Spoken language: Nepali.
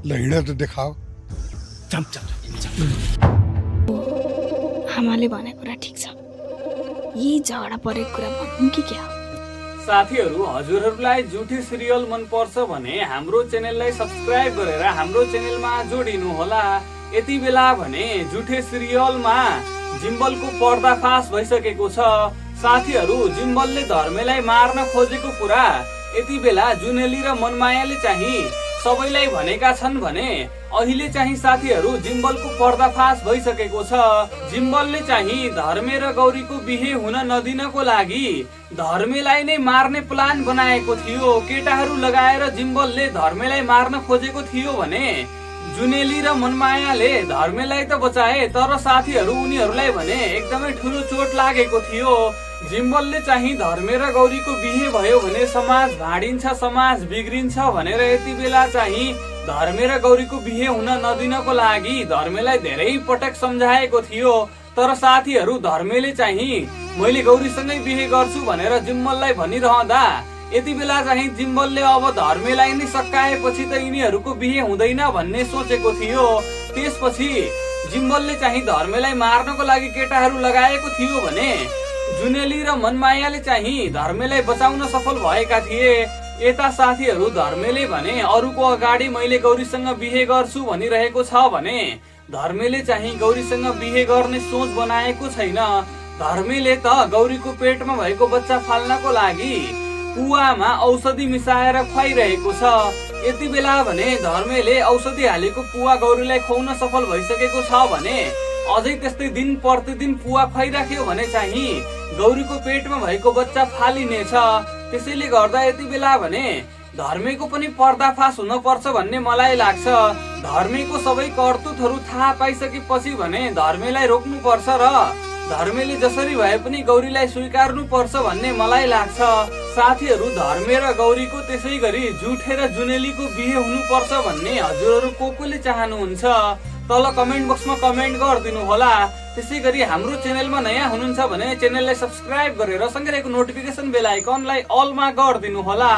ल हिँड त देखाओ। आमाले भने कुरा ठिक छ, यही झगडा परेको कुरा भन्नु कि क्या? साथीहरू, हजुरहरूलाई जुठी सिरियल मन पर्छ भने हाम्रो च्यानललाई सब्स्क्राइब गरेर हाम्रो च्यानलमा जोडिनु होला। यति बेला भने जुठे सिरियलमा जिम्बलको पर्दाफास भइसकेको छ। साथीहरू, जिम्बलले धर्मेलाई मार्न खोजेको कुरा यति बेला जुनेली र मनमायाले चाहिँ सबैलाई भनेका छन् भने अहिले चाहिँ साथीहरू जिम्बलको पर्दाफास भइसकेको छ। जिम्बलले चाहिँ धर्मे र गौरीको बिहे हुन नदिनको लागि धर्मेलाई नै मार्ने प्लान बनाएको थियो। केटाहरू लगाएर जिम्बलले धर्मेलाई मार्न खोजेको थियो भने जुनेली र मनमायाले धर्मेलाई त बचाए, तर साथीहरू उनीहरूलाई भने एकदमै ठुलो चोट लागेको थियो। जिम्बलले चाहिँ धर्मे र गौरीको बिहे भयो भने समाज भाँडिन्छ, समाज बिग्रिन्छ भनेर यति बेला चाहिँ धर्मे र गौरीको बिहे हुन नदिनको लागि धर्मेलाई धेरै पटक सम्झाएको थियो। तर साथीहरू, धर्मेले चाहिँ मैले गौरीसँगै बिहे गर्छु भनेर जिम्बललाई भनिरहँदा यति बेला चाहिँ जिम्बलले अब धर्मेलाई नै सकाएपछि त यिनीहरूको बिहे हुँदैन भन्ने सोचेको थियो। त्यसपछि जिम्बलले चाहिँ धर्मेलाई मार्नको लागि केटाहरू लगाएको थियो भने जुनेली र मनमायाले चाहिँ धर्मेलाई बचाउन सफल भएका थिए। यता साथीहरू, धर्मेले भने अरूको अगाडि मैले गौरीसँग बिहे गर्छु भनिरहेको छ भने धर्मेले चाहिँ गौरीसँग बिहे गर्ने सोच बनाएको छैन। धर्मेले त गौरीको पेटमा भएको बच्चा फाल्नको लागि कुवामा औषधि मिसाएर खुवाइरहेको छ। यति बेला भने धर्मेले औषधि हालेको पुवा गौरीलाई खुवाउन सफल भइसकेको छ भने अझै त्यस्तै दिन प्रतिदिन पुवा खुवाइराख्यो भने चाहिँ गौरीको पेटमा भएको बच्चा फालिनेछ। त्यसैले गर्दा यति बेला भने धर्मेको पनि पर्दाफास हुन पर्छ भन्ने मलाई लाग्छ। धर्मेको सबै करतुतहरू थाहा पाइसकेपछि भने धर्मेलाई रोक्नु पर्छ र धर्मेले जसरी भए पनि गौरीलाई स्वीकार्नु पर्छ भन्ने मलाई लाग्छ। साथीहरू, धर्मे र गौरीको त्यसै गरी जुठे र जुनेलीको बिहे हुनुपर्छ भन्ने हजुरहरू कोले चाहनुहुन्छ तल कमेन्ट बक्समा कमेन्ट गरिदिनु होला। त्यसै गरी हाम्रो च्यानलमा नयाँ हुनुहुन्छ भने च्यानललाई सब्स्क्राइब गरेर सँगै रहेको नोटिफिकेसन बेल आइकनलाई अलमा गरिदिनु होला।